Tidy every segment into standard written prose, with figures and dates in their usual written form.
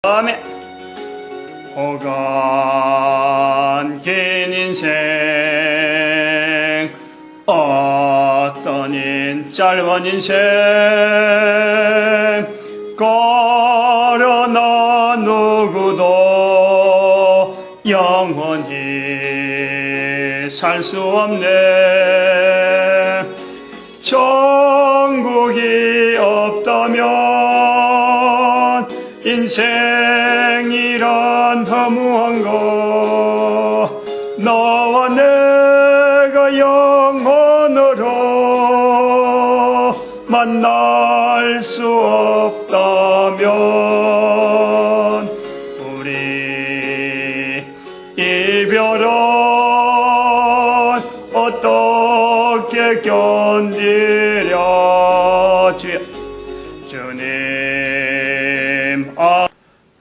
다음에 호간 긴 인생 어떠닌 짧은 인생 그러나 누구도 영원히 살 수 없네. 천국이 없다면 인생이란 허무한 거 너와 내가 영원으로 만날 수 없다면 우리 이별은 어떻게 견디랴. 주님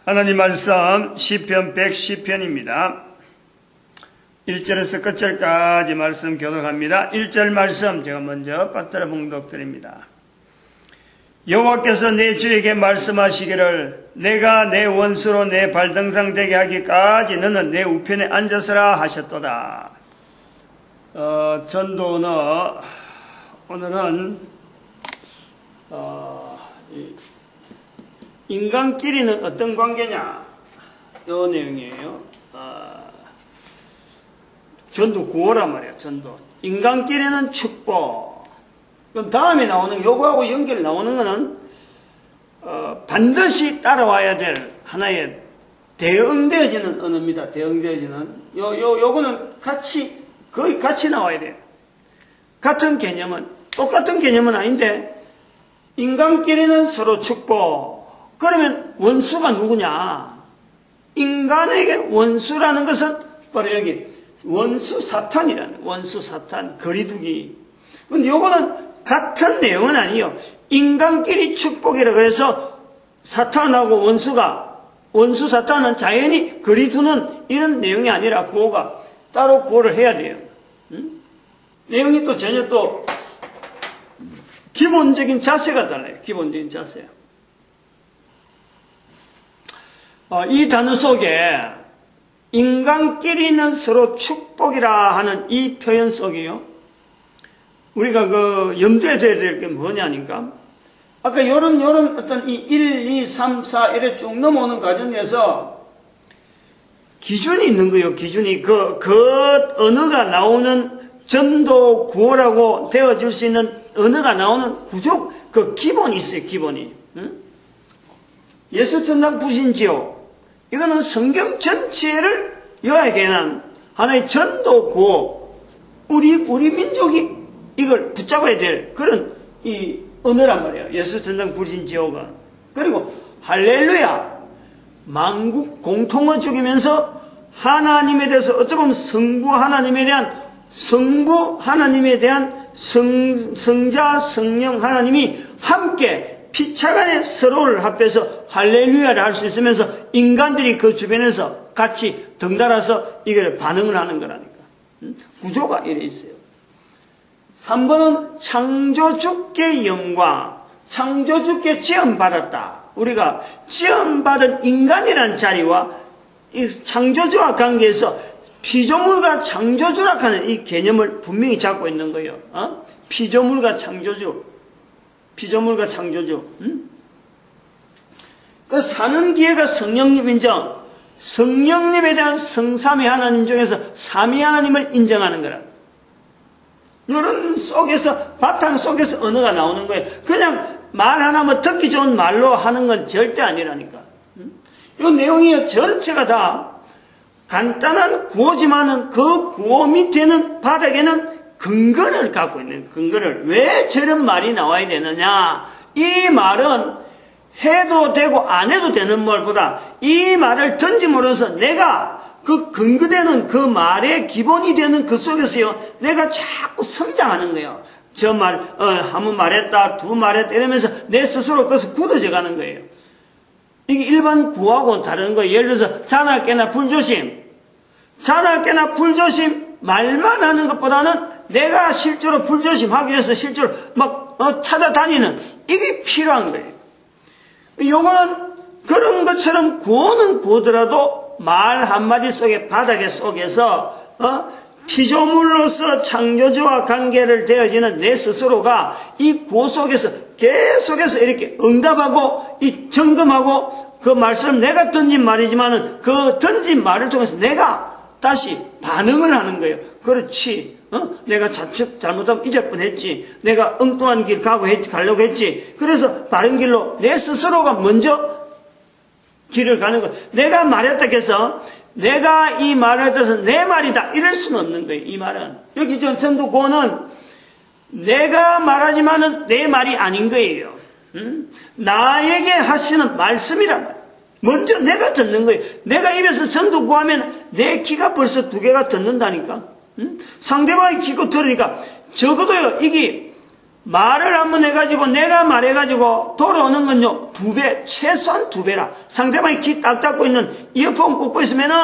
하나님 말씀 시편 110편입니다. 1절에서 끝절까지 말씀 교독합니다. 1절 말씀 제가 먼저 빠뜨려 봉독드립니다. 여호와께서 내 주에게 말씀하시기를 내가 내 원수로 내 발등상 되게 하기까지 너는 내 우편에 앉아서라 하셨도다. 전도는 오늘은 인간끼리는 어떤 관계냐 이 내용이에요. 전도 구호란 말이에요. 전도 인간끼리는 축복. 그럼 다음에 나오는 요거하고 연결 나오는 거는 반드시 따라와야 될 하나의 대응되어지는 언어입니다. 대응되어지는 요거는 거의 같이 나와야 돼요. 같은 개념은 똑같은 개념은 아닌데 인간끼리는 서로 축복. 그러면 원수가 누구냐? 인간에게 원수라는 것은 바로 여기 원수 사탄이라는, 원수 사탄, 거리두기. 근데 요거는 같은 내용은 아니에요. 인간끼리 축복이라 그래서 사탄하고 원수 사탄은 자연히 거리두는 이런 내용이 아니라 구호가 따로 구호를 해야 돼요. 내용이 또 전혀 또 기본적인 자세가 달라요. 기본적인 자세. 이 단어 속에 인간끼리는 서로 축복이라 하는 이 표현 속에요. 우리가 염두에 둬야 될 게 뭐냐니까. 아까 요런 어떤 이 1, 2, 3, 4 이렇게 쭉 넘어오는 과정에서 기준이 있는 거예요. 기준이. 그 언어가 나오는 전도 구호라고 되어질 수 있는 언어가 나오는 구조, 그 기본이 있어요. 기본이. 예수 천당 부신 지옥. 이거는 성경 전체를 요약해낸 하나의 전도 구호. 우리 민족이 이걸 붙잡아야 될 그런 이 언어란 말이에요. 예수 천당 부신 지옥은. 그리고 할렐루야. 만국 공통어 죽이면서 하나님에 대해서 어찌 보면 성부 하나님에 대한 성자 성령 하나님이 함께 피차간에 서로를 합해서 할렐루야를 할 수 있으면서 인간들이 그 주변에서 같이 덩달아서 이걸 반응을 하는 거라니까. 구조가 이래 있어요. 3번은 창조주께 영광. 창조주께 지음받았다. 우리가 지음받은 인간이라는 자리와 이 창조주와 관계에서 피조물과 창조주라 하는 이 개념을 분명히 잡고 있는 거예요. 피조물과 창조주. 피조물과 창조주. 그 사는 기회가 성령님 인정. 성령님에 대한 성삼위 하나님 중에서 삼위 하나님을 인정하는 거라. 이런 속에서, 바탕 속에서 언어가 나오는 거예요. 그냥 말 하나만 듣기 좋은 말로 하는 건 절대 아니라니까. 이 내용이 전체가 다 간단한 구호지만은 그 구호 밑에는 바닥에는 근거를 갖고 있는 근거를. 왜 저런 말이 나와야 되느냐? 이 말은 해도 되고 안 해도 되는 말보다 이 말을 던짐으로써 내가 그 근거되는 그 말의 기본이 되는 그 속에서요, 내가 자꾸 성장하는 거예요. 저 말, 한 번 말했다, 두 말했다 이러면서 내 스스로 그것을 굳어져 가는 거예요. 이게 일반 구호하고는 다른 거예요. 예를 들어서 자나 깨나 불조심. 자나 깨나 불조심 말만 하는 것보다는 내가 실제로 불조심하기 위해서 실제로 막 찾아다니는 이게 필요한 거예요. 요거는 그런 것처럼 구원은 구더라도 말 한마디 속에 바닥에 속에서 피조물로서 창조주와 관계를 되어지는 내 스스로가 이 구호 속에서 계속해서 이렇게 응답하고 이 점검하고 그 말씀 내가 던진 말이지만은 그 던진 말을 통해서 내가 다시 반응을 하는 거예요. 그렇지. 내가 잘못하면 잊을 뻔했지. 내가 엉뚱한 길 가려고 했지. 그래서 바른 길로 내 스스로가 먼저 길을 가는 거예요. 내가 말했다 해서 내가 이 말을 들어서 내 말이다 이럴 수는 없는 거예요. 이 말은 여기 전도구호는 내가 말하지만은 내 말이 아닌 거예요. 나에게 하시는 말씀이란 말이에요. 먼저 내가 듣는 거예요. 내가 입에서 전도구하면 내 귀가 벌써 2개가 듣는다니까. 상대방이 귀고 들으니까 적어도요 이게 말을 한번 해가지고 내가 말해가지고 돌아오는 건요 2배, 최소한 2배라. 상대방이 귀 딱 닫고 있는 이어폰 꽂고 있으면은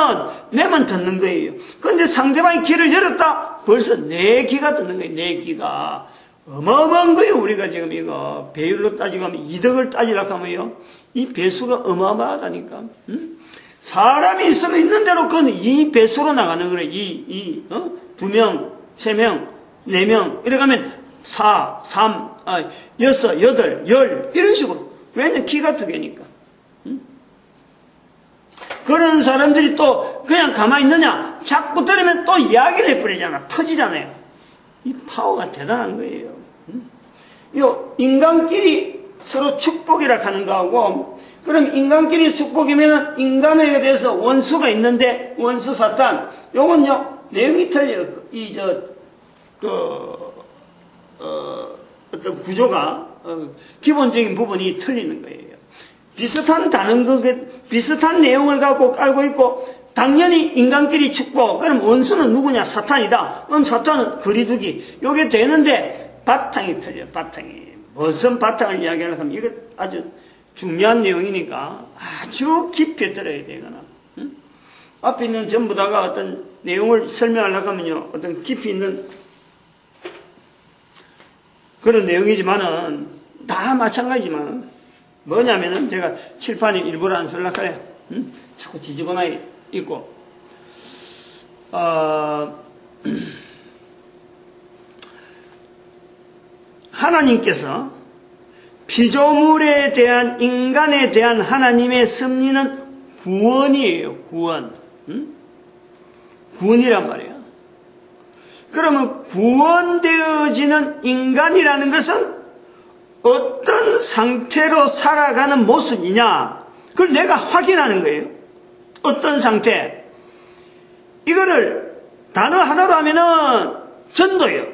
내만 듣는 거예요. 그런데 상대방이 귀를 열었다 벌써 내 귀가 듣는 거예요. 내 귀가 어마어마한 거예요. 우리가 지금 이거 배율로 따지고 하면 이덕을 따지려고 하면요 이 배수가 어마어마하다니까. 사람이 있으면 있는 대로 그건 이 배수로 나가는 거예요. 2명, 3명, 4명 이래 가면 4, 3, 6, 8, 10 이런 식으로. 왜냐면 키가 2개니까. 그런 사람들이 또 그냥 가만히 있느냐? 자꾸 들으면 또 이야기를 해버리잖아. 터지잖아요. 이 파워가 대단한 거예요. 요 인간끼리 서로 축복이라 하는 거하고, 그럼 인간끼리 축복이면 인간에 대해서 원수가 있는데 원수 사탄 요건요 내용이 틀려요. 어떤 구조가 기본적인 부분이 틀리는 거예요. 비슷한 비슷한 내용을 갖고 깔고 있고, 당연히 인간끼리 축복. 그럼 원수는 누구냐? 사탄이다. 그럼 사탄은 거리두기. 요게 되는데 바탕이 틀려요. 바탕이. 무슨 바탕을 이야기하려고 하면 이거 아주 중요한 내용이니까 아주 깊이 들어야 되거나. 앞에 있는 전부 다가 어떤 내용을 설명하려고 하면요 어떤 깊이 있는 그런 내용이지만은 다 마찬가지지만은 뭐냐면은 제가 칠판에 일부러 안 쓰려고 그래요. 자꾸 지지거나 있고 하나님께서 피조물에 대한 인간에 대한 하나님의 섭리는 구원이에요. 구원. 구원이란 말이에요. 그러면 구원되어지는 인간이라는 것은 어떤 상태로 살아가는 모습이냐? 그걸 내가 확인하는 거예요. 어떤 상태? 이거를 단어 하나로 하면은 전도예요.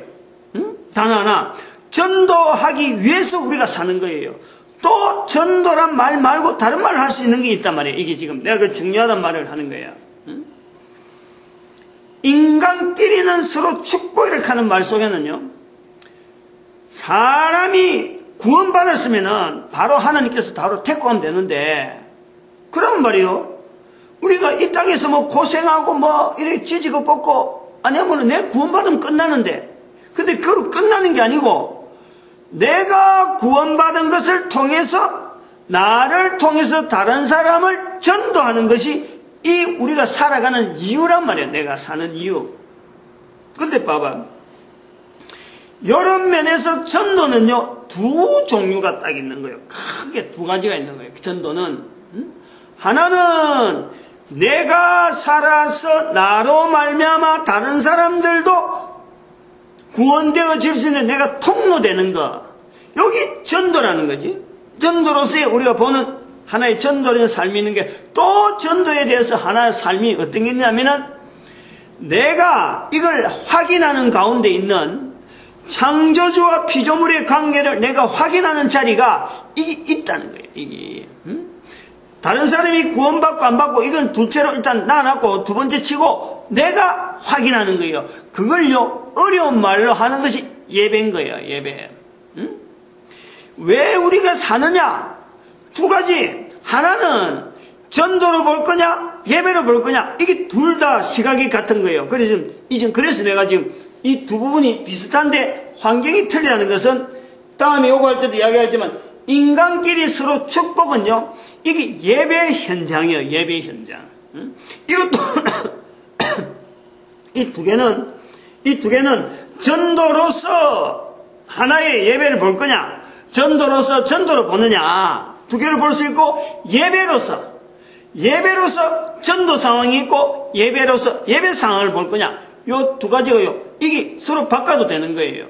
단어 하나. 전도하기 위해서 우리가 사는 거예요. 또 전도란 말 말고 다른 말을 할 수 있는 게 있단 말이에요. 이게 지금 내가 그 중요하단 말을 하는 거예요. 인간끼리는 서로 축복이라고 하는 말 속에는요, 사람이 구원받았으면은 바로 하나님께서 바로 택고하면 되는데, 그러면 말이요, 우리가 이 땅에서 뭐 고생하고 뭐 이렇게 찢고 뽑고 아니면 내 구원받으면 끝나는데, 근데 그걸로 끝나는 게 아니고 내가 구원받은 것을 통해서 나를 통해서 다른 사람을 전도하는 것이 이 우리가 살아가는 이유란 말이야. 내가 사는 이유. 근데 봐봐, 이런 면에서 전도는요 2 종류가 딱 있는 거예요. 크게 2가지가 있는 거예요. 전도는 하나는 내가 살아서 나로 말미암아 다른 사람들도 구원되어질 수 있는 내가 통로되는 거, 여기 전도라는 거지. 전도로서의 우리가 보는 하나의 전도적인 삶이 있는 게, 또 전도에 대해서 하나의 삶이 어떤 게 있냐면은 내가 이걸 확인하는 가운데 있는 창조주와 피조물의 관계를 내가 확인하는 자리가 이게 있다는 거예요. 이게 다른 사람이 구원받고 안 받고 이건 둘째로 일단 놔놨고 두 번째 치고 내가 확인하는 거예요. 그걸요 어려운 말로 하는 것이 예배인 거예요. 예배. 왜 우리가 사느냐? 2가지. 하나는 전도로 볼 거냐 예배로 볼 거냐, 이게 둘 다 시각이 같은 거예요. 그래서 내가 지금 이 2 부분이 비슷한데 환경이 틀리다는 것은 다음에 요구할 때도 이야기하지만 인간끼리 서로 축복은요, 이게 예배 현장이에요. 예배 현장. 이것도 이 두 개는 전도로서 하나의 예배를 볼 거냐, 전도로서 전도를 보느냐, 두 개를 볼 수 있고, 예배로서 전도 상황이 있고, 예배로서 예배 상황을 볼 거냐, 요 두 가지가요, 이게 서로 바꿔도 되는 거예요.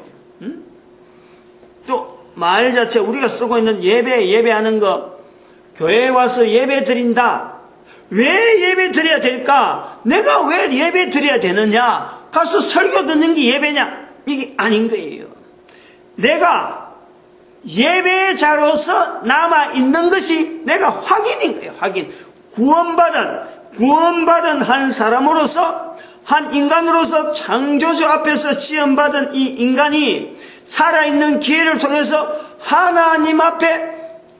또 말 자체 우리가 쓰고 있는 예배하는 거, 교회에 와서 예배 드린다. 왜 예배 드려야 될까? 내가 왜 예배 드려야 되느냐? 가서 설교 듣는 게 예배냐? 이게 아닌 거예요. 내가 예배자로서 남아있는 것이 내가 확인인 거예요. 확인. 구원받은 한 사람으로서, 한 인간으로서 창조주 앞에서 지원받은 이 인간이 살아있는 기회를 통해서 하나님 앞에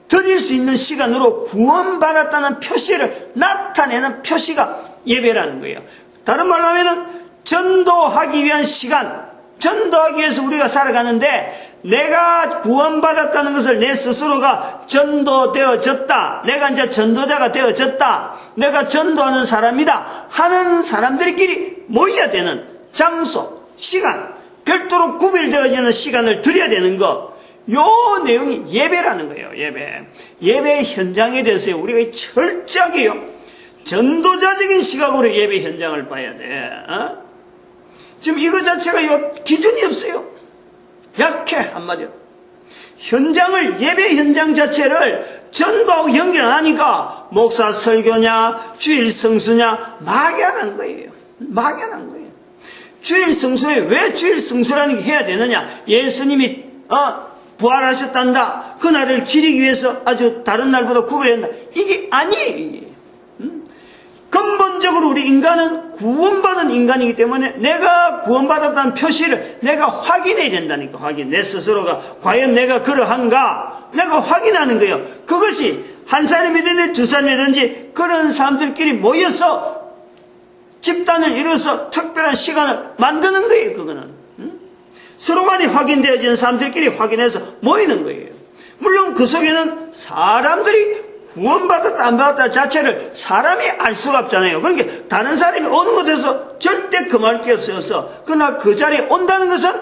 드릴 수 있는 시간으로 구원받았다는 표시를 나타내는 표시가 예배라는 거예요. 다른 말로 하면은 전도하기 위한 시간, 전도하기 위해서 우리가 살아가는데, 내가 구원받았다는 것을 내 스스로가 전도되어졌다, 내가 이제 전도자가 되어졌다, 내가 전도하는 사람이다 하는 사람들끼리 모여야 되는 장소, 시간, 별도로 구별되어지는 시간을 드려야 되는 거, 요 내용이 예배라는 거예요. 예배 현장에 대해서 우리가 철저하게요, 전도자적인 시각으로 예배 현장을 봐야 돼. 지금 이거 자체가 기준이 없어요. 약해, 한마디로. 현장을, 예배 현장 자체를 전도하고 연결 안 하니까 목사 설교냐, 주일 성수냐, 막연한 거예요. 주일 성수에 왜 주일 성수라는 게 해야 되느냐? 예수님이 부활하셨단다, 그날을 기리기 위해서 아주 다른 날보다 구별해야 한다, 이게 아니에요. 근본적으로 우리 인간은 구원받은 인간이기 때문에 내가 구원받았다는 표시를 내가 확인해야 된다니까. 확인. 내 스스로가 과연 내가 그러한가, 내가 확인하는 거예요. 그것이 한 사람이든지 두 사람이든지 그런 사람들끼리 모여서 집단을 이루어서 특별한 시간을 만드는 거예요. 그거는 서로 간에 확인되어지는 사람들끼리 확인해서 모이는 거예요. 물론 그 속에는 사람들이 구원받았다 안 받았다 자체를 사람이 알 수가 없잖아요. 그러니까 다른 사람이 오는 것에서 절대 금할 게 없어서, 그러나 그 자리에 온다는 것은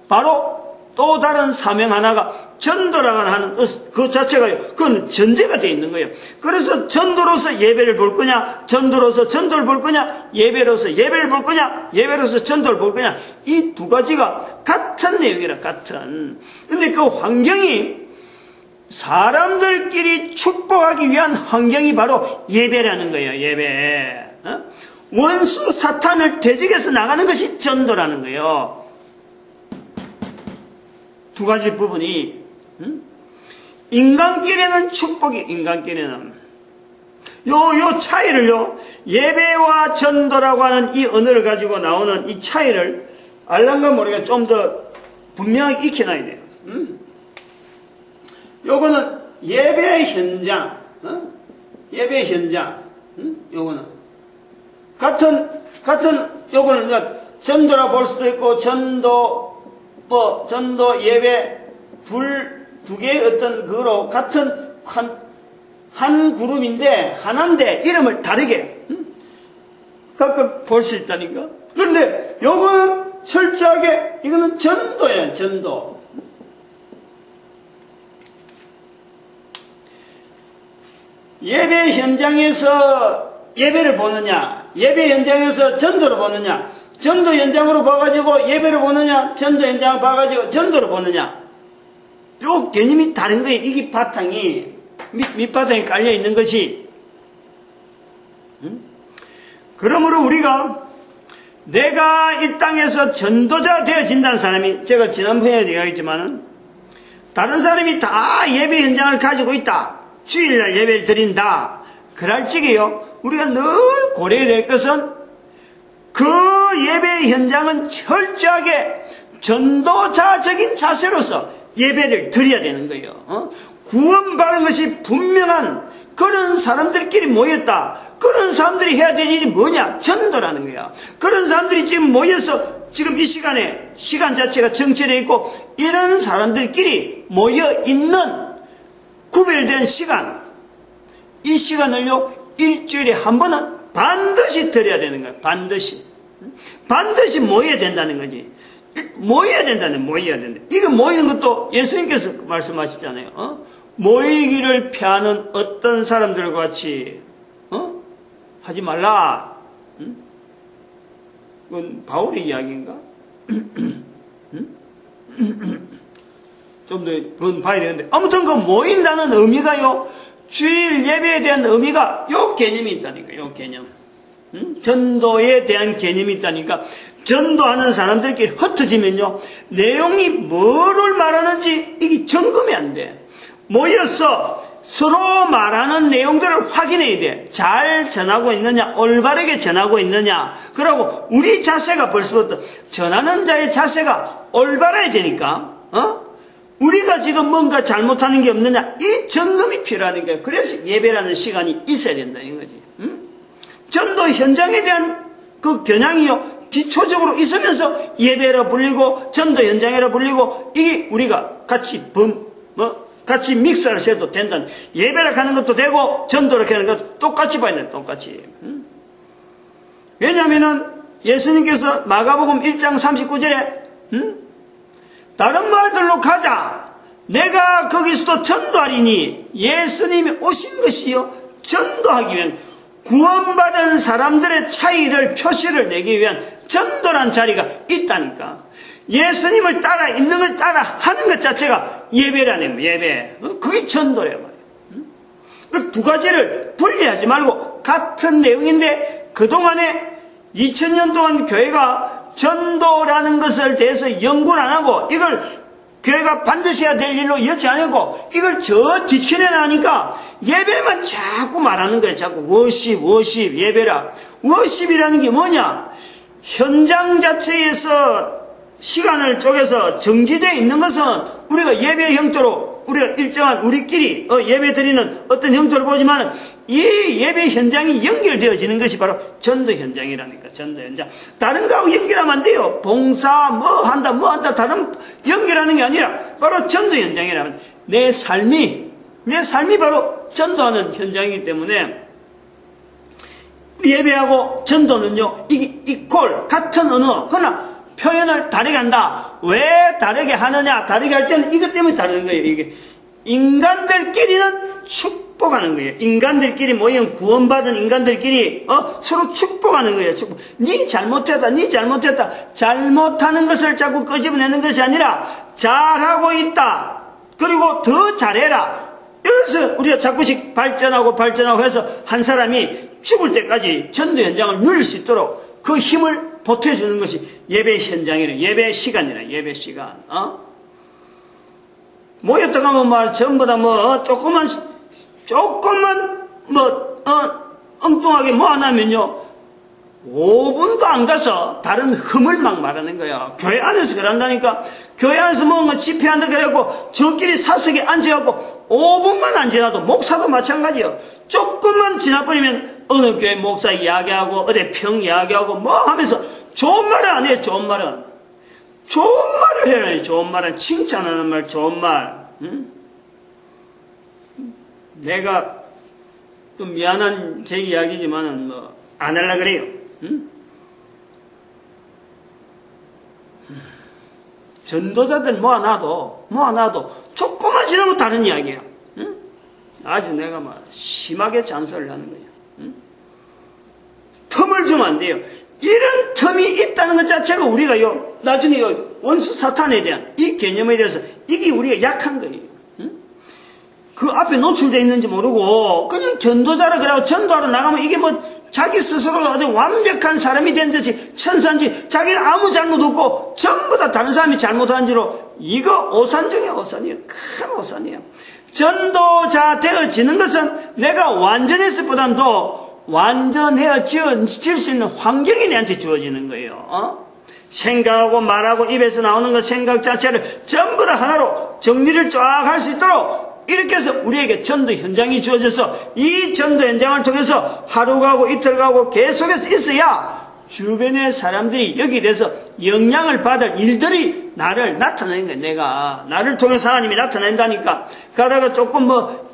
바로 또 다른 사명 하나가 전도라고 하는 그 자체가요, 그건 전제가 되어 있는 거예요. 그래서 전도로서 예배를 볼 거냐, 전도로서 전도를 볼 거냐, 예배로서 예배를 볼 거냐, 예배로서 전도를 볼 거냐, 이 두 가지가 같은 내용이라, 같은. 근데 그 환경이 사람들끼리 축복하기 위한 환경이 바로 예배라는 거예요. 예배. 원수 사탄을 대적해서 나가는 것이 전도라는 거예요. 두 가지 부분이, 인간끼리는 축복이, 인간끼리는 요 차이를요, 예배와 전도라고 하는 이 언어를 가지고 나오는 이 차이를 알란가 모르게 좀 더 분명하게 익혀놔야 돼요. 요거는 예배 현장, 예배 현장, 요거는 같은 요거는 이제 전도라 볼 수도 있고, 전도 예배 두 개의 어떤 그로 같은 한 그룹인데 하나인데 이름을 다르게 각각 볼 수 있다니까. 그런데 요거는 철저하게 이거는 전도예요. 전도. 예배 현장에서 예배를 보느냐, 예배 현장에서 전도를 보느냐, 전도 현장으로 봐가지고 예배를 보느냐, 전도 현장을 봐가지고 전도를 보느냐, 요 개념이 다른 거예요. 이게 바탕이, 밑바탕에 깔려 있는 것이. 그러므로 우리가 내가 이 땅에서 전도자 되어진다는 사람이, 제가 지난번에 얘기했지만은 다른 사람이 다 예배 현장을 가지고 있다, 주일날 예배를 드린다, 그럴 적에요, 우리가 늘 고려해야 될 것은 그 예배 현장은 철저하게 전도자적인 자세로서 예배를 드려야 되는 거예요. 구원받은 것이 분명한 그런 사람들끼리 모였다. 그런 사람들이 해야 될 일이 뭐냐? 전도라는 거야. 그런 사람들이 지금 모여서 지금 이 시간 자체가 정체되어 있고, 이런 사람들끼리 모여 있는 구별된 시간, 이 시간을요, 일주일에 한 번은 반드시 드려야 되는 거야. 반드시. 반드시 모여야 된다는 거지. 모여야 된다는, 모여야 된다. 이거 모이는 것도 예수님께서 말씀하시잖아요. 모이기를 피하는 어떤 사람들과 같이, 하지 말라. 그건 바울의 이야기인가? 좀 더 그건 봐야 되는데, 아무튼 그 모인다는 의미가요, 주일 예배에 대한 의미가 요 개념이 있다니까, 요 개념. 전도에 대한 개념이 있다니까. 전도하는 사람들끼리 흩어지면요, 내용이 뭐를 말하는지 이게 점검이 안 돼. 모여서 서로 말하는 내용들을 확인해야 돼. 잘 전하고 있느냐, 올바르게 전하고 있느냐. 그리고 우리 자세가 벌써부터 전하는 자의 자세가 올바라야 되니까, 우리가 지금 뭔가 잘못하는 게 없느냐, 이 점검이 필요하는 거야. 그래서 예배라는 시간이 있어야 된다는 거지. 전도 현장에 대한 그 겨냥이요, 기초적으로 있으면서 예배라 불리고 전도 현장이라 불리고, 이게 우리가 같이 같이 믹서를 해도 된다는, 예배라 하는 것도 되고 전도라 하는 것도 똑같이 봐야 돼. 똑같이. 왜냐하면은 예수님께서 마가복음 1장 39절에 다른 마을들로 가자, 내가 거기서도 전도하리니, 예수님이 오신 것이요, 전도하기 위한, 구원받은 사람들의 차이를, 표시를 내기 위한 전도란 자리가 있다니까. 예수님을 따라, 있는 걸 따라 하는 것 자체가 예배라네, 예배. 그게 전도래 말이야. 그 두 가지를 분리하지 말고 같은 내용인데, 그동안에 2000년 동안 교회가 전도라는 것을 대해서 연구를 안 하고, 이걸 교회가 반드시 해야 될 일로 여지 않고, 이걸 저 뒤집어내 나니까 예배만 자꾸 말하는 거예요. 자꾸 워십, 예배라. 워십이라는 게 뭐냐? 현장 자체에서 시간을 쪼개서 정지되어 있는 것은 우리가 예배 형태로, 우리가 일정한 우리끼리 예배 드리는 어떤 형태를 보지만, 이 예배 현장이 연결되어지는 것이 바로 전도 현장이라니까. 전도 현장. 다른 거하고 연결하면 안 돼요. 봉사 뭐 한다 다른 연결하는 게 아니라 바로 전도 현장이라면, 내 삶이 바로 전도하는 현장이기 때문에, 예배하고 전도는요, 이게 이퀄, 같은 언어, 그러나 표현을 다르게 한다. 왜 다르게 하느냐? 다르게 할 때는 이것 때문에 다른 거예요. 이게 인간들끼리는 축복하는 거예요. 인간들끼리 모인 구원받은 인간들끼리 서로 축복하는 거예요. 축복. 네 잘못했다. 잘못하는 것을 자꾸 끄집어내는 것이 아니라 잘하고 있다. 그리고 더 잘해라. 이래서 우리가 자꾸씩 발전하고 해서 한 사람이 죽을 때까지 전도 현장을 누릴 수 있도록 그 힘을 보태주는 것이 예배 현장이라, 예배 시간이라, 예배 시간. 모였다 가면 전부 다 조금만 엉뚱하게 안 하면요, 5분도 안 가서 다른 흠을 막 말하는 거야. 교회 안에서 그런다니까. 교회 안에서 뭔가 집회한다 그래갖고 저끼리 사석에 앉아갖고 5분만 안 지나도, 목사도 마찬가지요. 조금만 지나버리면 어느 교회 목사 이야기하고 어디 평 이야기하고 하면서 좋은 말을 안 해요. 좋은 말을 해요. 좋은 말은 칭찬하는 말, 좋은 말. 내가 좀 미안한 제 이야기지만은 안 하려 그래요. 전도자들 모아놔도 조금만 지나면 다른 이야기야. 아주 내가 심하게 잔소리를 하는 거야. 틈을 주면 안 돼요. 이런 틈이 있다는 것 자체가 우리가요, 나중에 원수 사탄에 대한 이 개념에 대해서 이게 우리가 약한 거예요. 그 앞에 노출되어 있는지 모르고 그냥 전도자라 그러고 전도하러 나가면 이게 자기 스스로가 어디 완벽한 사람이 된 듯이 천사인지, 자기는 아무 잘못 없고 전부 다 다른 사람이 잘못한 지로, 이거 오산 중에 오산이에요. 큰 오산이에요. 전도자 되어지는 것은 내가 완전했을 보다도 완전해질 수 있는 환경이 내한테 주어지는 거예요. 생각하고 말하고 입에서 나오는 것, 생각 자체를 전부 다 하나로 정리를 쫙 할 수 있도록 이렇게 해서 우리에게 전도 현장이 주어져서, 이 전도 현장을 통해서 하루 가고 이틀 가고 계속해서 있어야 주변의 사람들이 여기에 대해서 영향을 받을 일들이 나를 나타내는 거예요. 나를 통해서 하나님이 나타낸다니까. 가다가 조금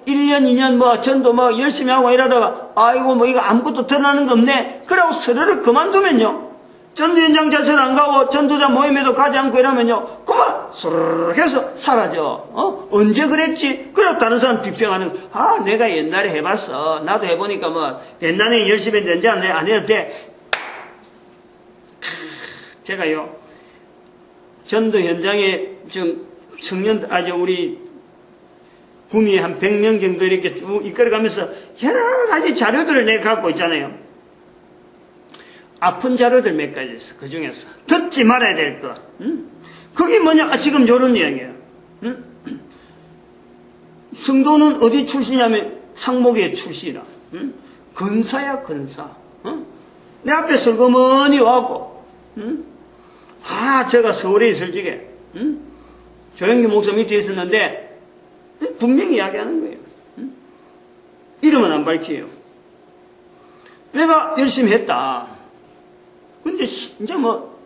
1년, 2년 뭐 전도 뭐 열심히 하고 이러다가 아이고 뭐 이거 아무것도 드러나는 거 없네. 그러고 스르륵 그만두면요. 전도 현장 자체도 안 가고 전도자 모임에도 가지 않고 이러면요. 그만 스르륵 해서 사라져. 언제 그랬지? 그러고 다른 사람 비평하는 거. 아, 내가 옛날에 해봤어. 나도 해보니까 뭐 옛날에 열심히 했는데 안 해도 돼. 제가요. 전도 현장에 지금 청년들, 우리 구미에 한 100명 정도 이렇게 쭉 이끌어가면서 여러 가지 자료들을 내가 갖고 있잖아요. 아픈 자료들 몇 가지 있어. 그 중에서. 듣지 말아야 될 거. 그게 뭐냐? 지금 요런 이야기야. 성도는 어디 출신이냐면 상목의 출신이라. 근사야, 근사. 내 앞에 슬그머니 와갖고, 제가 서울에 있을 적에, 조영기 목사 밑에 있었는데, 분명히 이야기하는 거예요. 이름은 안 밝혀요. 내가 열심히 했다. 근데 이제 뭐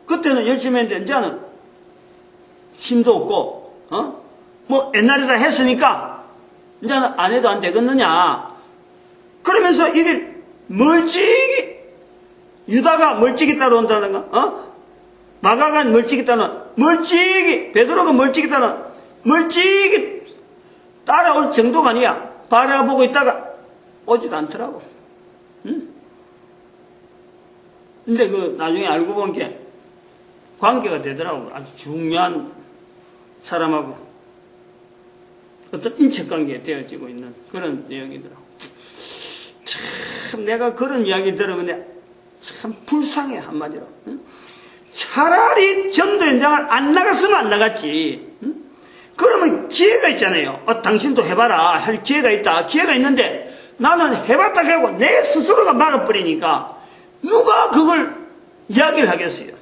그때는 열심히 했는데 이제는 힘도 없고 뭐 옛날에 다 했으니까 이제는 안 해도 안 되겠느냐. 그러면서 이게 멀찍이 유다가 멀찍이 따라온다는가, 마가가 멀찍이 따라, 멀찍이 베드로가 멀찍이 따라, 멀찍이 따라올 정도가 아니야. 바라보고 있다가 오지도 않더라고. 근데 나중에 알고 본 게 관계가 되더라고. 아주 중요한 사람하고 어떤 인척관계가 되어지고 있는 그런 내용이더라고. 참, 내가 그런 이야기 들으면 참 불쌍해, 한마디로. 차라리 전도 현장을 안 나갔으면 안 나갔지. 그러면 기회가 있잖아요. 당신도 해봐라. 할 기회가 있다. 기회가 있는데 나는 해봤다 하고 내 스스로가 막아버리니까 누가 그걸 이야기를 하겠어요?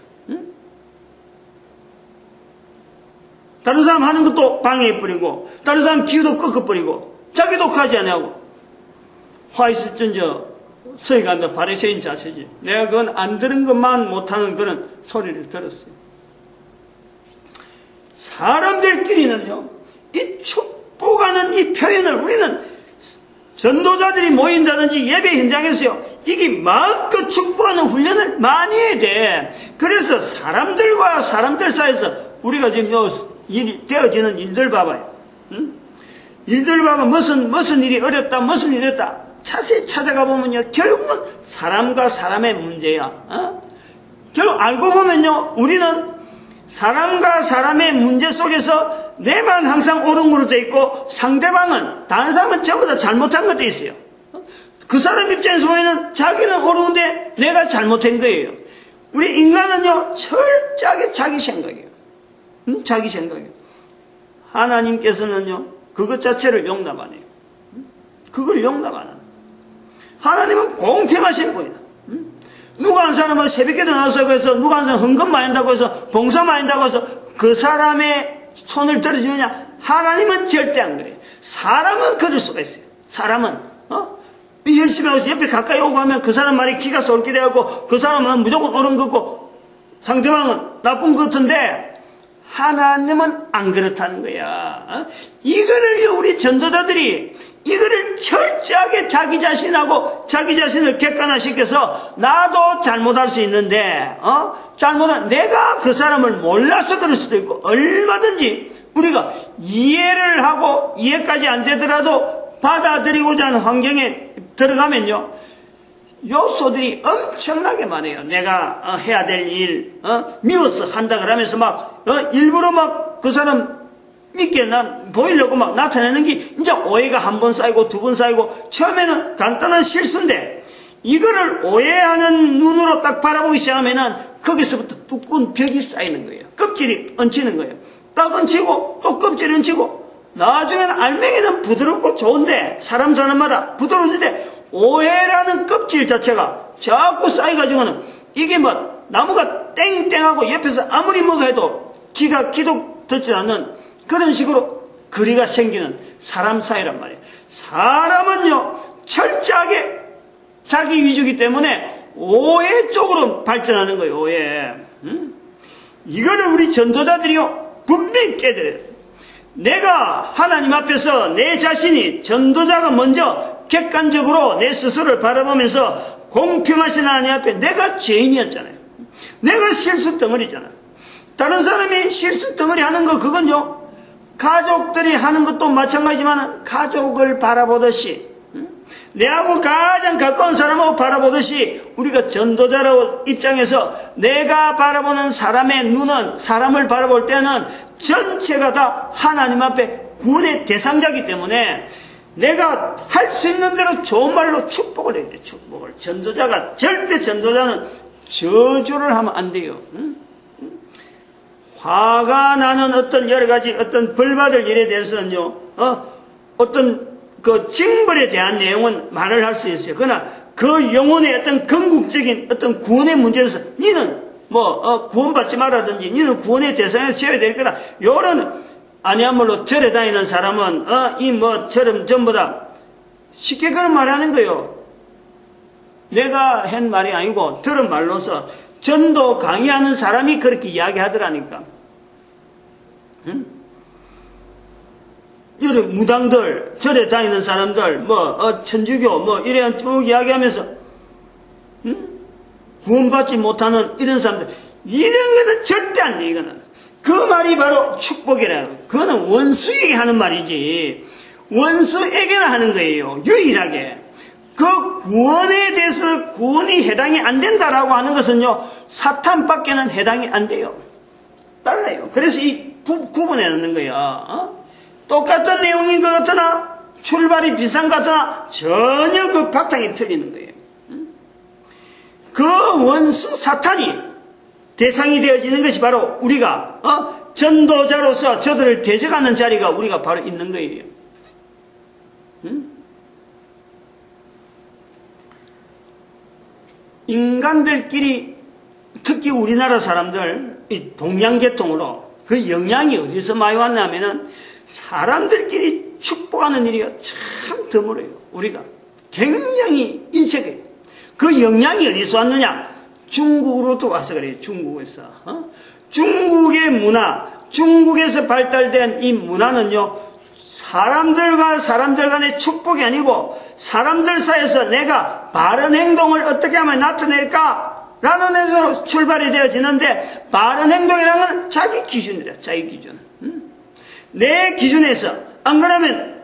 다른 사람 하는 것도 방해해버리고, 다른 사람 기회도 꺾어버리고, 자기도 하지 않냐고. 화 있었던 서기관도 바리새인 자세지. 내가 그건 안 들은 것만 못하는 그런 소리를 들었어요. 사람들끼리는요, 이 축복하는 이 표현을 우리는 전도자들이 모인다든지 예배 현장에서요, 이게 마음껏 축복하는 훈련을 많이 해야 돼. 그래서 사람들과 사람들 사이에서 우리가 지금 일이 되어지는 일들 봐봐요. 일들 봐봐. 무슨 일이 어렵다, 무슨 일이 어렵다. 자세히 찾아가 보면요, 결국은 사람과 사람의 문제야. 결국 알고 보면요, 우리는 사람과 사람의 문제 속에서 내만 항상 옳은 거로 돼 있고 상대방은, 다른 사람은 전부 다 잘못한 것도 있어요. 그 사람 입장에서 보면 자기는 옳은데 내가 잘못한 거예요. 우리 인간은요, 철저하게 자기 생각이에요. 자기 생각이에요. 하나님께서는요, 그것 자체를 용납 안 해요. 그걸 용납 안 해요. 하나님은 공평하신 분이다. 누가 한 사람은 새벽에도 나와서 그래서 누가 한 사람 헌금 많이 한다고 해서 봉사 많이 한다고 해서 그 사람의 손을 들어주느냐? 하나님은 절대 안 그래요. 사람은 그럴 수가 있어요. 사람은 열심히 하고 옆에 가까이 오고 하면 그 사람 말이 기가 쏠게 되고 그 사람은 무조건 옳은 거고 상대방은 나쁜 것 같은데 하나님은 안 그렇다는 거야. 이거를요, 우리 전도자들이 이거를 철저하게 자기 자신하고 자기 자신을 객관화시켜서 나도 잘못할 수 있는데 내가 그 사람을 몰라서 그럴 수도 있고, 얼마든지 우리가 이해를 하고 이해까지 안 되더라도 받아들이고자 하는 환경에 들어가면요, 요소들이 엄청나게 많아요. 내가 해야 될 일 미워서 한다 그러면서 막 일부러 막 그 사람 믿게 보이려고 막 나타내는 게 이제 오해가 한 번 쌓이고 두 번 쌓이고, 처음에는 간단한 실수인데 이거를 오해하는 눈으로 딱 바라보기 시작하면은 거기서부터 두꺼운 벽이 쌓이는 거예요. 껍질이 얹히는 거예요. 딱 얹히고 또 껍질이 얹히고, 나중에는 알맹이는 부드럽고 좋은데 사람 사람마다 부드러운데 오해라는 껍질 자체가 자꾸 쌓여가지고는 이게 뭐 나무가 땡땡하고 옆에서 아무리 뭐가 해도 기도 듣지 않는 그런 식으로 거리가 생기는 사람 사이란 말이에요. 사람은요, 철저하게 자기 위주이기 때문에 오해 쪽으로 발전하는 거예요. 오해. 이거를 우리 전도자들이요, 분명히 깨달아야 돼요. 내가 하나님 앞에서 내 자신이 전도자가 먼저 객관적으로 내 스스로를 바라보면서 공평하신 하나님 앞에 내가 죄인이었잖아요. 내가 실수 덩어리잖아요. 다른 사람이 실수 덩어리 하는 거 그건요, 가족들이 하는 것도 마찬가지지만 가족을 바라보듯이, 내하고 가장 가까운 사람하고 바라보듯이 우리가 전도자라고 입장에서 내가 바라보는 사람의 눈은, 사람을 바라볼 때는 전체가 다 하나님 앞에 구원의 대상자이기 때문에 내가 할 수 있는 대로 좋은 말로 축복을 해야 돼요. 축복을. 전도자가, 절대 전도자는 저주를 하면 안 돼요. 화가 나는 어떤 여러 가지 어떤 벌받을 일에 대해서는요, 어떤 그 징벌에 대한 내용은 말을 할 수 있어요. 그러나 그 영혼의 어떤 건국적인 어떤 구원의 문제에서 니는 구원받지 말라든지 니는 구원의 대상에서 지어야 될 거다. 요런 아니야말로 절에 다니는 사람은 저럼 전부 다 쉽게 그런 말 하는 거예요. 내가 한 말이 아니고 들은 말로서 전도 강의하는 사람이 그렇게 이야기하더라니까. 여러 무당들, 절에 다니는 사람들, 천주교, 이래 쭉 이야기하면서, 구원받지 못하는 이런 사람들, 이런 거는 절대 안 돼, 이거는. 그 말이 바로 축복이라. 그거는 원수에게 하는 말이지, 원수에게나 하는 거예요, 유일하게. 그 구원에 대해서 구원이 해당이 안 된다라고 하는 것은요, 사탄밖에는 해당이 안 돼요. 달라요. 그래서 이 구분해 놓는 거예요. 똑같은 내용인 것 같으나 출발이 비슷한 것 같으나 전혀 그 바탕이 틀리는 거예요. 그 원수 사탄이 대상이 되어지는 것이 바로 우리가 전도자로서 저들을 대적하는 자리가 우리가 바로 있는 거예요. 인간들끼리, 특히 우리나라 사람들 이 동양계통으로 그 영향이 어디서 많이 왔냐면은 사람들끼리 축복하는 일이 참 드물어요. 우리가 굉장히 인색해요. 그 영향이 어디서 왔느냐? 중국으로부터 와서 그래요. 중국에서. 중국의 문화, 중국에서 발달된 이 문화는요, 사람들과 사람들 간의 축복이 아니고 사람들 사이에서 내가 바른 행동을 어떻게 하면 나타낼까? 라는 데서 출발이 되어지는데, 바른 행동이라는 건 자기 기준이래. 자기 기준. 내 기준에서, 안 그러면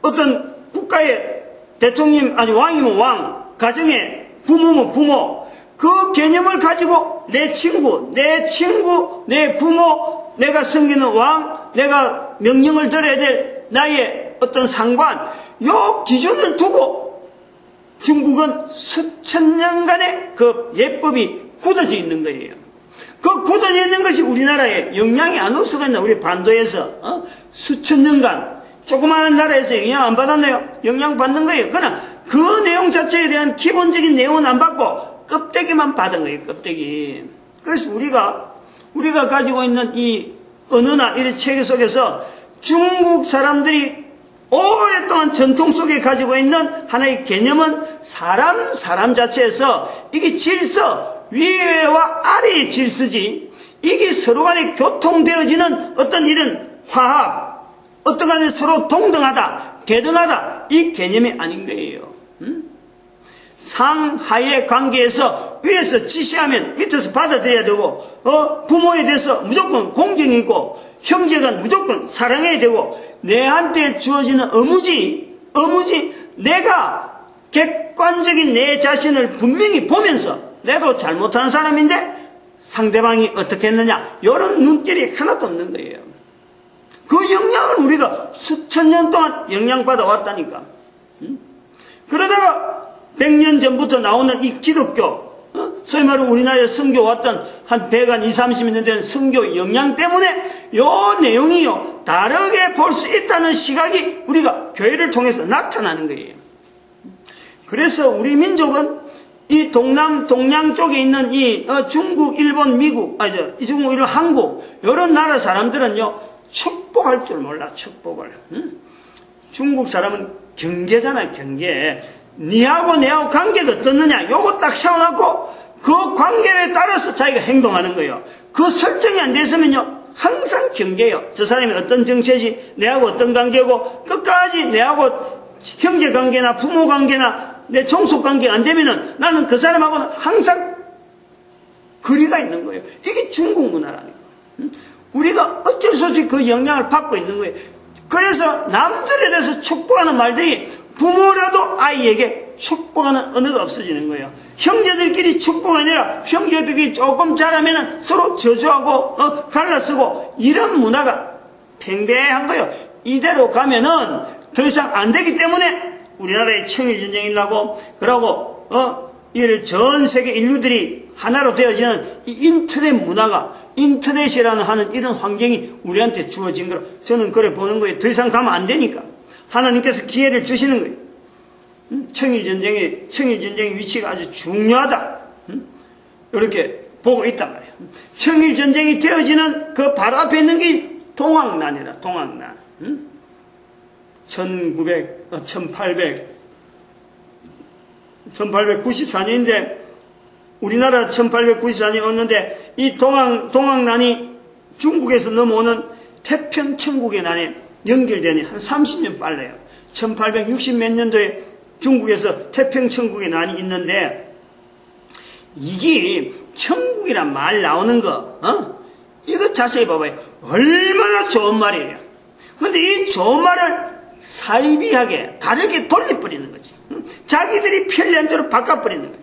어떤 국가의 대통령, 아니 왕이면 왕, 가정의 부모면 부모, 그 개념을 가지고 내 친구, 내 부모, 내가 섬기는 왕, 내가 명령을 들어야 될 나의 어떤 상관, 요 기준을 두고 중국은 수천 년간의 그 예법이 굳어져 있는 거예요. 그 굳어져 있는 것이 우리나라에 영향이 안 올 수가 있나? 우리 반도에서 수천 년간 조그마한 나라에서 영향 안 받았나요? 영향 받는 거예요. 그러나 그 내용 자체에 대한 기본적인 내용은 안 받고 껍데기만 받은 거예요. 껍데기. 그래서 우리가 가지고 있는 이 언어나 이런 체계 속에서 중국 사람들이 오랫동안 전통 속에 가지고 있는 하나의 개념은 사람 자체에서 이게 질서, 위와 아래의 질서지, 이게 서로 간에 교통되어지는 어떤 이런 화합, 어떤 간에 서로 동등하다, 개등하다, 이 개념이 아닌 거예요. 상하의 관계에서 위에서 지시하면 밑에서 받아들여야 되고, 부모에 대해서 무조건 공경이고, 형제간 무조건 사랑해야 되고, 내한테 주어지는 의무지, 내가 객관적인 내 자신을 분명히 보면서, 내도 잘못하는 사람인데 상대방이 어떻게 했느냐, 이런 눈길이 하나도 없는 거예요. 그 영향을 우리가 수천 년 동안 영향받아 왔다니까. 그러다가 100년 전부터 나오는 이 기독교, 소위 말로 우리나라에 선교 왔던 한 100한 20, 30년 된 선교 영향 때문에 요 내용이요, 다르게 볼 수 있다는 시각이 우리가 교회를 통해서 나타나는 거예요. 그래서 우리 민족은 이 동양 쪽에 있는 이 중국, 일본, 미국, 중국, 일본, 한국, 이런 나라 사람들은요, 축복할 줄 몰라, 축복을. 중국 사람은 경계잖아, 경계. 니하고 내하고 관계가 어떻느냐, 요거 딱 세워놓고 그 관계에 따라서 자기가 행동하는 거예요. 그 설정이 안 됐으면요, 항상 경계요. 저 사람이 어떤 정체지, 내하고 어떤 관계고, 끝까지 내하고 형제 관계나 부모 관계나 내 종속 관계가 안 되면은 나는 그 사람하고는 항상 거리가 있는 거예요. 이게 중국 문화라니까. 우리가 어쩔 수 없이 그 영향을 받고 있는 거예요. 그래서 남들에 대해서 축복하는 말들이 부모라도 아이에게 축복하는 언어가 없어지는 거예요. 형제들끼리 축복이 아니라 형제들끼리 조금 잘하면 서로 저주하고 갈라쓰고 이런 문화가 팽배한 거예요. 이대로 가면은 더 이상 안 되기 때문에 우리나라에 청일전쟁이 나고 그러고 이래 전 세계 인류들이 하나로 되어지는 이 인터넷 문화가 인터넷이라는 하는 이런 환경이 우리한테 주어진 거라 저는 그래 보는 거예요. 더 이상 가면 안 되니까 하나님께서 기회를 주시는 거예요. 청일전쟁의 위치가 아주 중요하다. 이렇게 보고 있단 말이에요. 청일전쟁이 되어지는 그 바로 앞에 있는 게 동학난이라, 동학난. 1894년인데, 우리나라 1894년이었는데, 이 동학난이 중국에서 넘어오는 태평천국의 난에 연결되니 한 30년 빨라요. 1860 몇 년도에 중국에서 태평천국의 난이 있는데, 이게 천국이란 말 나오는 거, 이거 자세히 봐봐요. 얼마나 좋은 말이에요. 근데 이 좋은 말을 사이비하게 다르게 돌려버리는 거지. 자기들이 편리한 대로 바꿔버리는 거예요.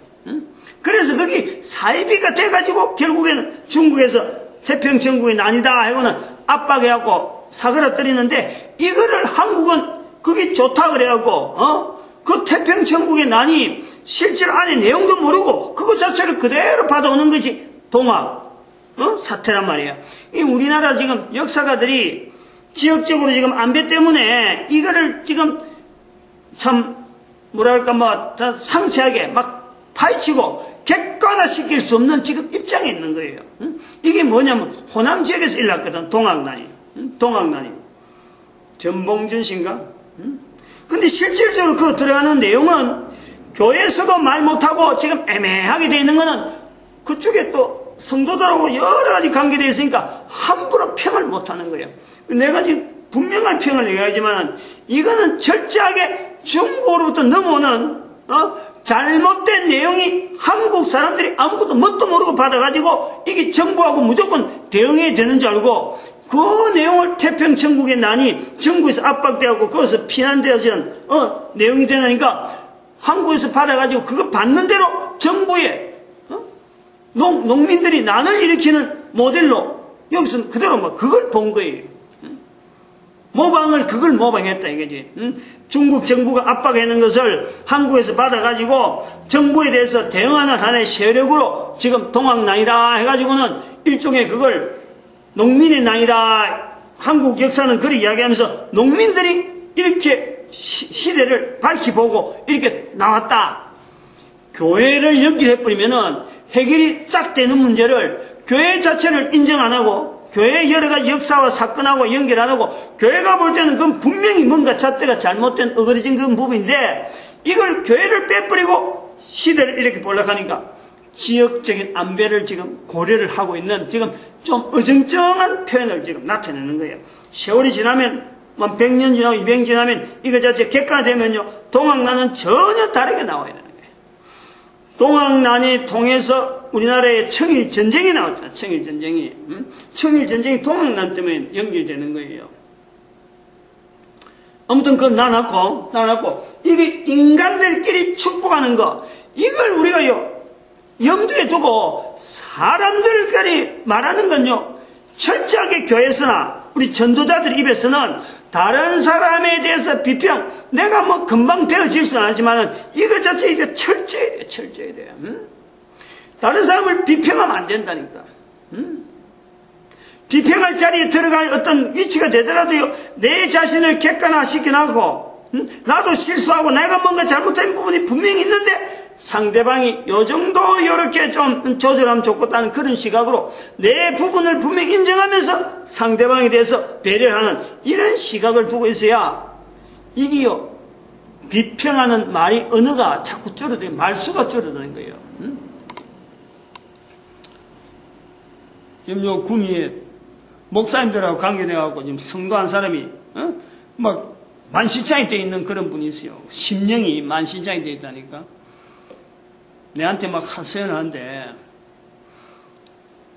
그래서 거기 사이비가 돼가지고 결국에는 중국에서 태평천국의 난이다 하고는 압박해갖고 사그라뜨리는데 이거를 한국은 그게 좋다 그래갖고 그 태평천국의 난이 실제로 안에 내용도 모르고 그것 자체를 그대로 받아오는 거지. 동학 사태란 말이에요. 이 우리나라 지금 역사가들이 지역적으로 지금 안배 때문에 이거를 지금 참 뭐랄까 뭐 상세하게 막 파헤치고 객관화시킬 수 없는 지금 입장에 있는 거예요. 이게 뭐냐면 호남 지역에서 일났거든. 동학난이. 동학난이. 전봉준 씨인가? 근데 실질적으로 그 들어가는 내용은 교회에서도 말 못하고 지금 애매하게 되어 있는 거는 그쪽에 또 성도들하고 여러 가지 관계되어 있으니까 함부로 평을 못하는 거예요. 내가 지금 분명한 평을 얘기하지만 이거는 철저하게 중국으로부터 넘어오는 잘못된 내용이 한국 사람들이 아무것도 뭣도 모르고 받아가지고 이게 정부하고 무조건 대응해야 되는 줄 알고 그 내용을 태평천국의 난이 정부에서 압박되고 거기서 피난되어진 내용이 되니까 한국에서 받아가지고 그거 받는 대로 정부에 농민들이 난을 일으키는 모델로 여기서 그대로 막 그걸 본 거예요. 모방을 그걸 모방했다 이거지. 중국 정부가 압박하는 것을 한국에서 받아가지고 정부에 대해서 대응하는 하나의 세력으로 지금 동학난이다 해가지고는 일종의 그걸 농민의 난이다. 한국 역사는 그렇게 이야기하면서 농민들이 이렇게 시대를 밝히보고 이렇게 나왔다. 교회를 연결해버리면은 해결이 싹 되는 문제를 교회 자체를 인정 안 하고 교회의 여러 가지 역사와 사건하고 연결 안 하고 교회가 볼 때는 그건 분명히 뭔가 잣대가 잘못된 어그러진 그런 부분인데 이걸 교회를 빼버리고 시대를 이렇게 볼락하니까 지역적인 안배를 지금 고려를 하고 있는 지금 좀 어정쩡한 표현을 지금 나타내는 거예요. 세월이 지나면 100년 지나고 200년 지나면 이거 자체 객관화되면요 동학난은 전혀 다르게 나와야 되는 거예요. 동학난이 통해서 우리나라에 청일전쟁이 나왔잖아요. 청일전쟁이. 청일전쟁이 동학난 때문에 연결되는 거예요. 아무튼 그건 나눴고 이게 인간들끼리 축복하는 거 이걸 우리가 염두에 두고 사람들끼리 말하는 건요 철저하게 교회에서나 우리 전도자들 입에서는 다른 사람에 대해서 비평 내가 뭐 금방 되어질 수는 않지만 이거 자체 이제 철저해야 돼요. 다른 사람을 비평하면 안 된다니까. 비평할 자리에 들어갈 어떤 위치가 되더라도요 내 자신을 객관화시켜놓고 나도 실수하고 내가 뭔가 잘못된 부분이 분명히 있는데 상대방이 요 정도 요렇게 좀 조절하면 좋겠다는 그런 시각으로 내 부분을 분명히 인정하면서 상대방에 대해서 배려하는 이런 시각을 두고 있어야 이게요 비평하는 말이 언어가 자꾸 줄어들어요. 말수가 줄어드는 거예요. 지금 요 구미에 목사님들하고 관계돼갖고 지금 성도한 사람이, 막, 만신창이 돼 있는 그런 분이 있어요. 심령이 만신창이 돼 있다니까. 내한테 막 하소연하는데,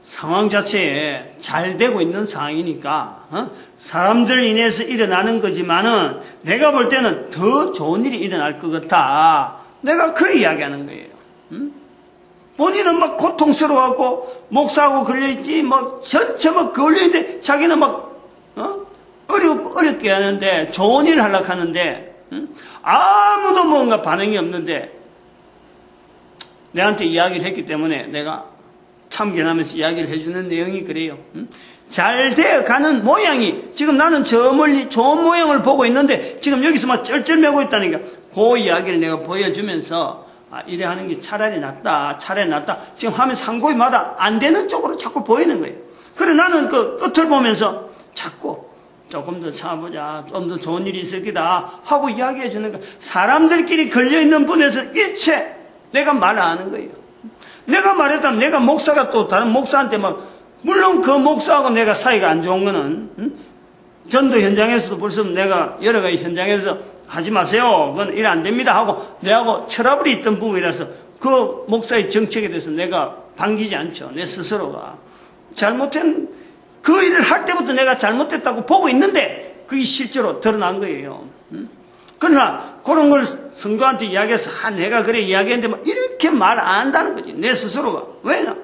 상황 자체에 잘 되고 있는 상황이니까, 사람들 인해서 일어나는 거지만은, 내가 볼 때는 더 좋은 일이 일어날 것 같아. 내가 그렇게 이야기하는 거예요. 본인은 막 고통스러워하고, 목사하고 걸려있지, 막 전체 막 걸려있는데, 자기는 막, 어렵게 하는데, 좋은 일을 하려고 하는데, 아무도 뭔가 반응이 없는데, 내한테 이야기를 했기 때문에 내가 참견하면서 이야기를 해주는 내용이 그래요. 잘 되어가는 모양이, 지금 나는 저 멀리 좋은 모양을 보고 있는데, 지금 여기서 막 쩔쩔매고 있다니까, 그 이야기를 내가 보여주면서, 이래 하는 게 차라리 낫다. 지금 하면서 한 고비마다 안 되는 쪽으로 자꾸 보이는 거예요. 그래, 나는 그 끝을 보면서 자꾸 조금 더 참아보자. 좀 더 좋은 일이 있을 거다. 하고 이야기해 주는 거예요. 사람들끼리 걸려있는 분에서 일체 내가 말 안 하는 거예요. 내가 말했다면 내가 목사가 또 다른 목사한테 막, 물론 그 목사하고 내가 사이가 안 좋은 거는, 전도 현장에서도 벌써 내가 여러 가지 현장에서 하지 마세요. 그건 일 안 됩니다. 하고 내하고 트러블이 있던 부분이라서 그 목사의 정책에 대해서 내가 반기지 않죠. 내 스스로가. 잘못된, 그 일을 할 때부터 내가 잘못됐다고 보고 있는데 그게 실제로 드러난 거예요. 그러나 그런 걸 성도한테 이야기해서 내가 그래 이야기했는데 뭐 이렇게 말 안 한다는 거지. 내 스스로가. 왜냐?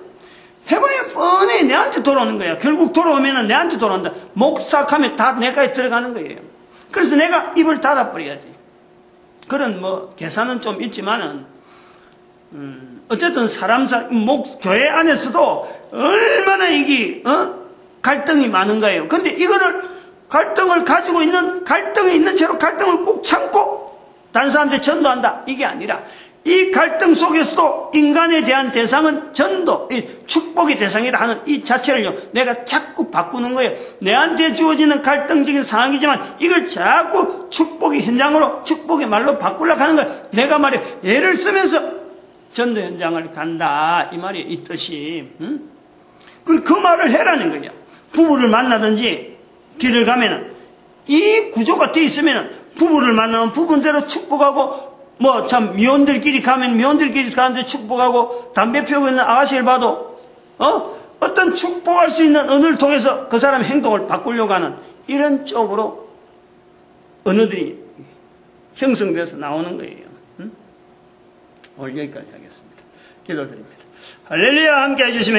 해봐야 뻔히 내한테 돌아오는 거야. 결국 돌아오면 내한테 돌아온다. 목삭하면 다 내가에 들어가는 거예요. 그래서 내가 입을 닫아버려야지. 그런 뭐 계산은 좀 있지만은 어쨌든 교회 안에서도 얼마나 이게 갈등이 많은 거예요. 근데 이거를 갈등을 가지고 있는 갈등이 있는 채로 갈등을 꾹 참고 다른 사람한테 전도한다. 이게 아니라 이 갈등 속에서도 인간에 대한 대상은 전도, 축복의 대상이라 하는 이 자체를요, 내가 자꾸 바꾸는 거예요. 내한테 주어지는 갈등적인 상황이지만 이걸 자꾸 축복의 현장으로, 축복의 말로 바꾸려고 하는 거예요. 내가 말이야, 예를 쓰면서 전도 현장을 간다. 이 말이 이 뜻이. 그리고 그 말을 해라는 거냐. 부부를 만나든지 길을 가면은 이 구조가 돼 있으면은 부부를 만나면 부부대로 축복하고 뭐 참 미혼들끼리 가면 미혼들끼리 가는데 축복하고 담배 피우고 있는 아가씨를 봐도 어떤 축복할 수 있는 언어를 통해서 그 사람의 행동을 바꾸려고 하는 이런 쪽으로 언어들이 형성돼서 나오는 거예요. 오늘 여기까지 하겠습니다. 기도드립니다. 할렐루야. 함께 해주시면